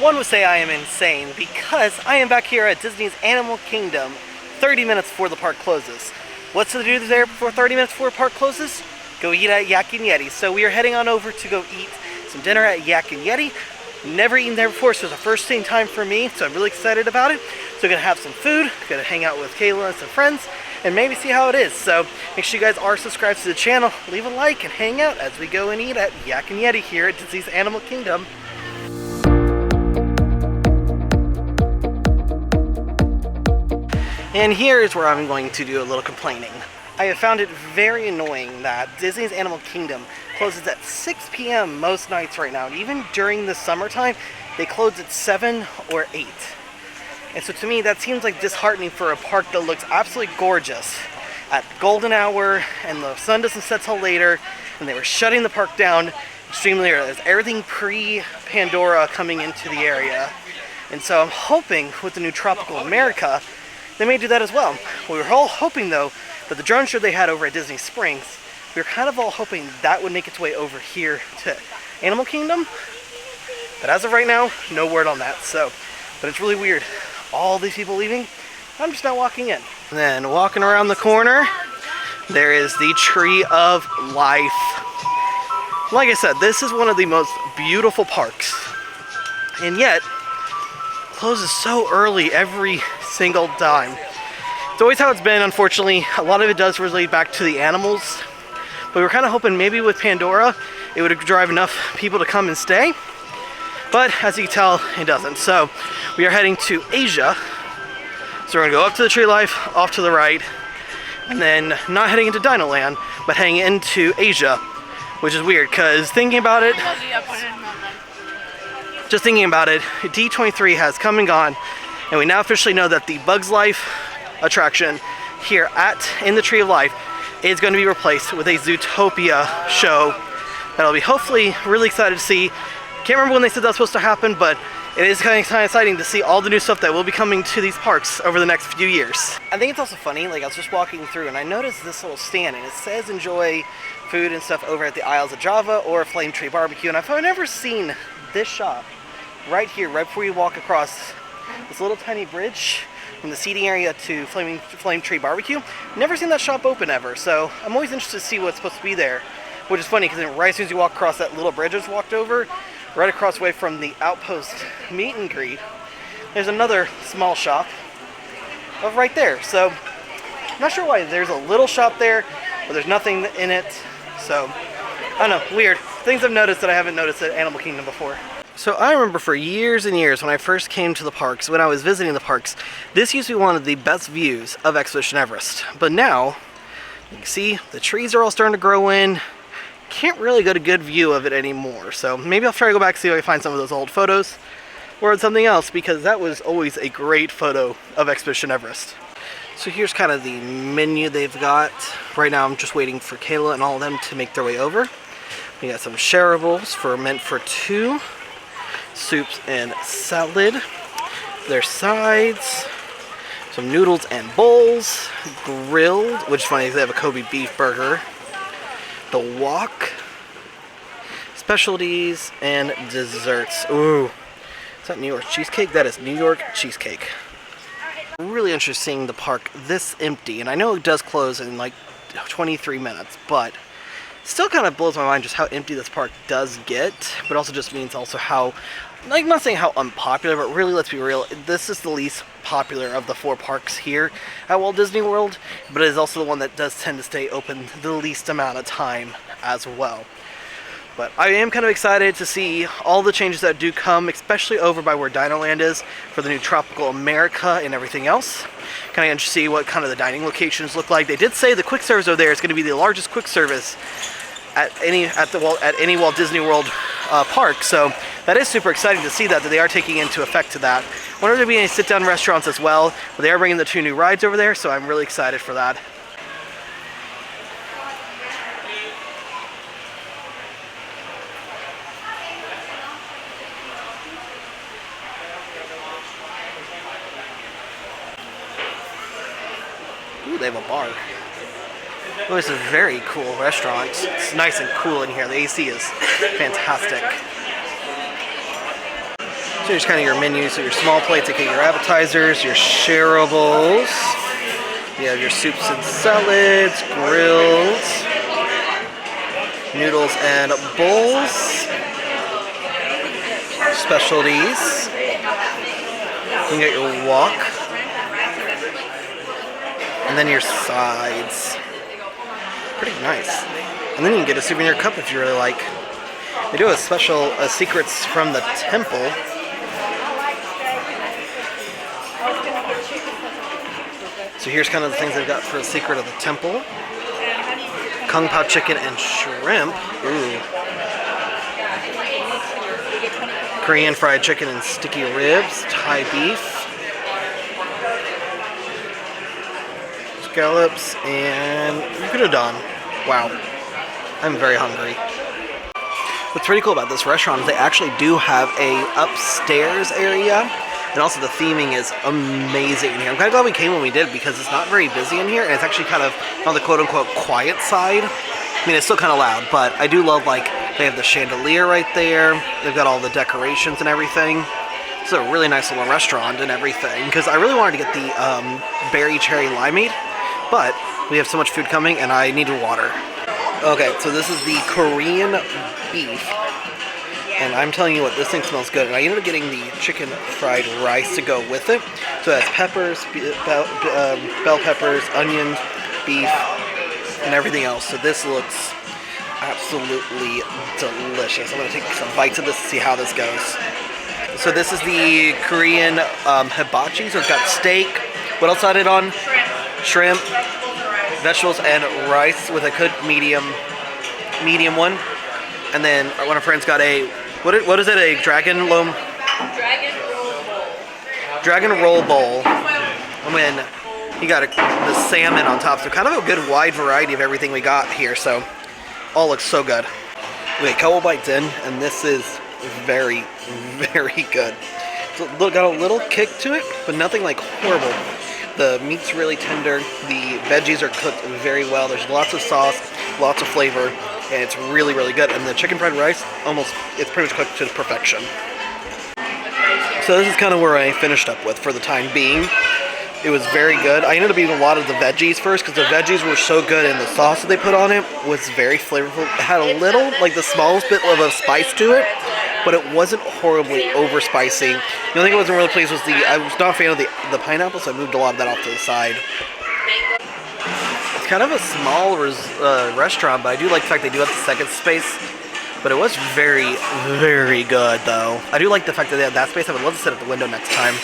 One would say I am insane because I am back here at Disney's Animal Kingdom 30 minutes before the park closes. What's to do there before 30 minutes before the park closes? Go eat at Yak and Yeti. So we are heading on over to go eat some dinner at Yak and Yeti. Never eaten there before, so it's a first time for me, so I'm really excited about it. So we're gonna have some food, gonna hang out with Kayla and some friends, and maybe see how it is. So make sure you guys are subscribed to the channel, leave a like, and hang out as we go and eat at Yak and Yeti here at Disney's Animal Kingdom. And here is where I'm going to do a little complaining. I have found it very annoying that Disney's Animal Kingdom closes at 6 p.m. most nights right now. And even during the summertime, they close at 7 or 8. And so to me, that seems like disheartening for a park that looks absolutely gorgeous at golden hour, and the sun doesn't set till later, and they were shutting the park down extremely early. There's everything pre-Pandora coming into the area. And so I'm hoping with the new Tropical America, they may do that as well. We were all hoping though that the drone show they had over at Disney Springs, we were kind of all hoping that would make its way over here to Animal Kingdom. But as of right now, no word on that. So, but it's really weird. All these people leaving, I'm just not walking in. And then walking around the corner, there is the Tree of Life. Like I said, this is one of the most beautiful parks. And yet, closes so early every single time. It's always how it's been, unfortunately. A lot of it does relate back to the animals. But we were kind of hoping maybe with Pandora, it would drive enough people to come and stay. But as you can tell, it doesn't. So we are heading to Asia. So we're gonna go up to the Tree of Life, off to the right, and then not heading into Dino Land, but heading into Asia, which is weird because thinking about it, D23 has come and gone, and we now officially know that the Bugs Life attraction here in the Tree of Life is going to be replaced with a Zootopia show that I'll be hopefully really excited to see. Can't remember when they said that was supposed to happen, but it is kind of exciting to see all the new stuff that will be coming to these parks over the next few years. I think it's also funny, like I was just walking through and I noticed this little stand and it says enjoy food and stuff over at the Isles of Java or Flame Tree Barbecue, and I've never seen this shop right here, right before you walk across this little tiny bridge from the seating area to Flame Tree Barbecue. Never seen that shop open ever, so I'm always interested to see what's supposed to be there, which is funny because right as soon as you walk across that little bridge I just walked over, right across the way from the Outpost meet and greet, there's another small shop right there. So I'm not sure why there's a little shop there, but there's nothing in it. So I don't know, weird. Things I've noticed that I haven't noticed at Animal Kingdom before. So I remember for years and years when I first came to the parks, when I was visiting the parks, this used to be one of the best views of Expedition Everest. But now, you can see the trees are all starting to grow in. Can't really get a good view of it anymore. So maybe I'll try to go back and see if I can find some of those old photos or something else, because that was always a great photo of Expedition Everest. So here's kind of the menu they've got. Right now I'm just waiting for Kayla and all of them to make their way over. We got some shareables meant for two. Soups and salad, their sides, some noodles and bowls, grilled, which is funny because they have a Kobe beef burger, the wok, specialties, and desserts. Ooh, is that New York cheesecake? That is New York cheesecake. Really interesting seeing the park this empty, and I know it does close in like 23 minutes, but still kind of blows my mind just how empty this park does get, but also just means also how, like, not saying how unpopular, but really, let's be real, this is the least popular of the four parks here at Walt Disney World, but it is also the one that does tend to stay open the least amount of time as well. But I am kind of excited to see all the changes that do come, especially over by where Dino Land is for the new Tropical America and everything else. Kind of interested to see what kind of the dining locations look like. They did say the quick service over there is going to be the largest quick service at any Walt Disney World park. So that is super exciting to see that they are taking into effect to that. I wonder if there'll be any sit-down restaurants as well. But they are bringing the two new rides over there, so I'm really excited for that. Ooh, they have a bar. Oh, it's a very cool restaurant. It's nice and cool in here. The AC is fantastic. So here's kind of your menus. So your small plates, you get your appetizers, your shareables. You have your soups and salads, grills, noodles and bowls, specialties. You can get your wok, and then your sides. Pretty nice. And then you can get a souvenir cup if you really like. They do a special secrets from the temple. So here's kind of the things they've got for the secret of the temple. Kung Pao chicken and shrimp. Ooh. Korean fried chicken and sticky ribs. Thai beef. Scallops and udon. Wow. I'm very hungry. What's pretty cool about this restaurant is they actually do have a upstairs area. And also the theming is amazing in here. I'm kind of glad we came when we did because it's not very busy in here and it's actually kind of on the quote-unquote quiet side. I mean, it's still kind of loud, but I do love, like, they have the chandelier right there. They've got all the decorations and everything. It's a really nice little restaurant and everything because I really wanted to get the berry cherry limeade, but we have so much food coming and I needed water. Okay, so this is the Korean beef. And I'm telling you what, this thing smells good. And I ended up getting the chicken fried rice to go with it. So it has peppers, bell peppers, onions, beef, and everything else. So this looks absolutely delicious. I'm going to take some bites of this to see how this goes. So this is the Korean hibachi. So it's got steak. What else I did on? Shrimp, vegetables, and rice with a good medium one. And then one of our friends got a, what is it, a dragon roll bowl. Dragon roll bowl. And then he got the salmon on top. So kind of a good wide variety of everything we got here. So all looks so good. We got a couple bites in, and this is very, very good. So got a little kick to it, but nothing like horrible. The meat's really tender. The veggies are cooked very well. There's lots of sauce, lots of flavor, and it's really, really good. And the chicken fried rice, it's pretty much cooked to perfection. So this is kind of where I finished up with for the time being. It was very good. I ended up eating a lot of the veggies first because the veggies were so good and the sauce that they put on it was very flavorful. It had a little, like the smallest bit of a spice to it, but it wasn't horribly over spicy. The only thing I wasn't really pleased was I was not a fan of the pineapple, so I moved a lot of that off to the side. It's kind of a small restaurant, but I do like the fact they do have the second space. But it was very, very good, though. I do like the fact that they have that space. I would love to sit at the window next time.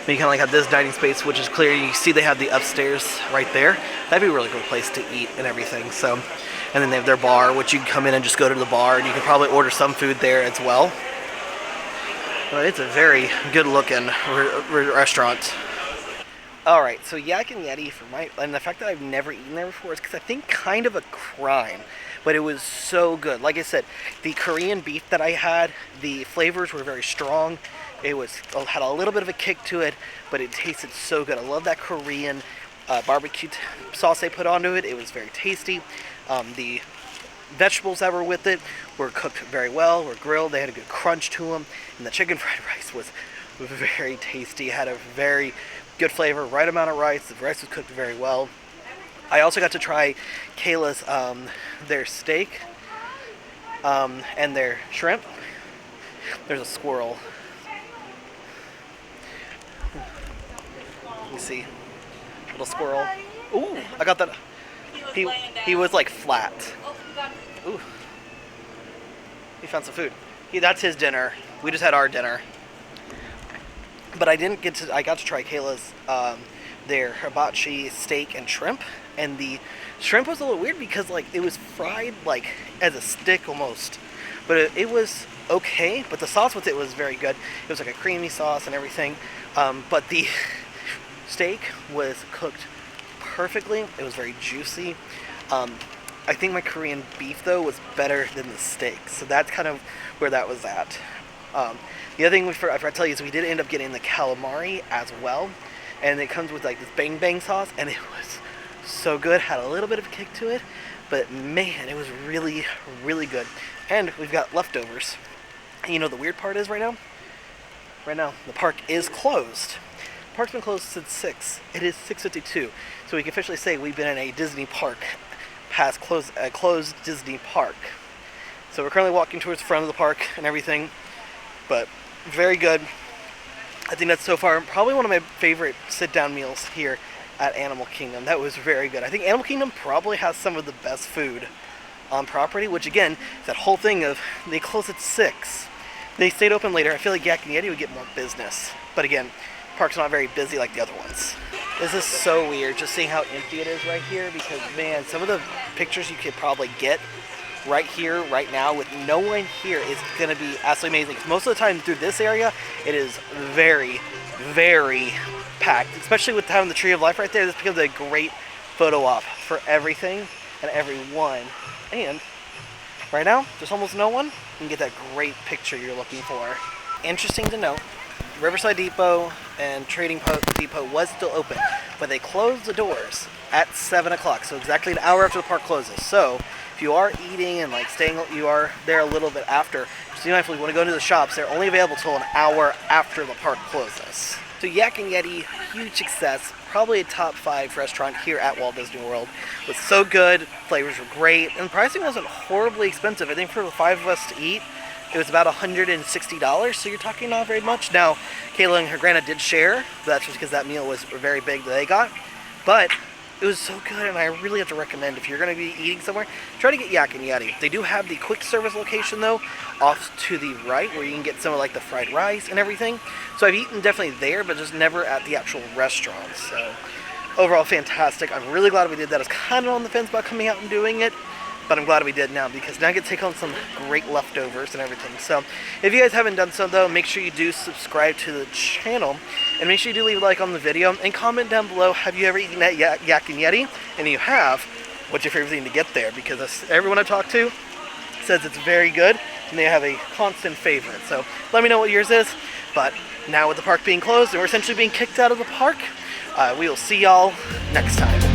But you kind of like have this dining space, which is clear. You see they have the upstairs right there. That'd be a really good place to eat and everything. So, and then they have their bar, which you can come in and just go to the bar, and you can probably order some food there as well. But it's a very good-looking restaurant. All right, so Yak and Yeti and the fact that I've never eaten there before is because I think kind of a crime. But it was so good. Like I said, the Korean beef that I had, the flavors were very strong. It had a little bit of a kick to it, but it tasted so good. I love that Korean barbecue sauce they put onto it. It was very tasty. The vegetables that were with it were cooked very well, were grilled. They had a good crunch to them. And the chicken fried rice was very tasty. It had a very good flavor, right amount of rice. The rice was cooked very well. I also got to try Kayla's, their steak and their shrimp. There's a squirrel. Let me see. Little squirrel. Ooh, I got that. He was like flat. Ooh. He found some food. That's his dinner. We just had our dinner. But I got to try Kayla's, their hibachi steak and shrimp. And the shrimp was a little weird because like it was fried like as a stick almost. But it was okay. But the sauce with it was very good. It was like a creamy sauce and everything. But the steak was cooked perfectly. It was very juicy. I think my Korean beef though was better than the steak. So that's kind of where that was at. The other thing I forgot to tell you is we did end up getting the calamari as well. And it comes with like this bang bang sauce, and it was so good. Had a little bit of a kick to it, but man, it was really, really good. And we've got leftovers. And you know the weird part is right now? right now the park is closed. The park's been closed since 6. It is 6:52, so we can officially say we've been in a Disney park past a closed Disney park. So we're currently walking towards the front of the park and everything, but very good. I think that's so far probably one of my favorite sit-down meals here at Animal Kingdom. That was very good. I think Animal Kingdom probably has some of the best food on property, which again, is that whole thing of they close at 6. They stayed open later. I feel like Yak and Yeti would get more business. But again, park's not very busy like the other ones. This is so weird just seeing how empty it is right here because, man, some of the pictures you could probably get right here, right now, with no one here is going to be absolutely amazing. Most of the time through this area, it is very, very packed. Especially with having the Tree of Life right there, this becomes a great photo op for everything and everyone. And right now, there's almost no one. You can get that great picture you're looking for. Interesting to note, Riverside Depot and Trading Depot was still open, but they closed the doors at 7 o'clock, so exactly an hour after the park closes. So if you are eating and like staying, you are there a little bit after, just be mindful, if you want to go into the shops, they're only available till an hour after the park closes. So Yak and Yeti, huge success, probably a top 5 restaurant here at Walt Disney World. It was so good, flavors were great, and pricing wasn't horribly expensive. I think for the 5 of us to eat, it was about $160, so you're talking not very much. Now, Kayla and her grandma did share, but that's just because that meal was very big that they got. But it was so good, and I really have to recommend if you're going to be eating somewhere, try to get Yak and Yeti. They do have the quick service location, though, off to the right, where you can get some of like the fried rice and everything. So I've eaten definitely there, but just never at the actual restaurant. So overall, fantastic. I'm really glad we did that. I was kind of on the fence about coming out and doing it, but I'm glad we did now because now I get to take home some great leftovers and everything. So if you guys haven't done so though, make sure you do subscribe to the channel and make sure you do leave a like on the video and comment down below, have you ever eaten at Yak and Yeti? And if you have, what's your favorite thing to get there? Because everyone I talk to says it's very good and they have a constant favorite. So let me know what yours is. But now with the park being closed and we're essentially being kicked out of the park, we will see y'all next time.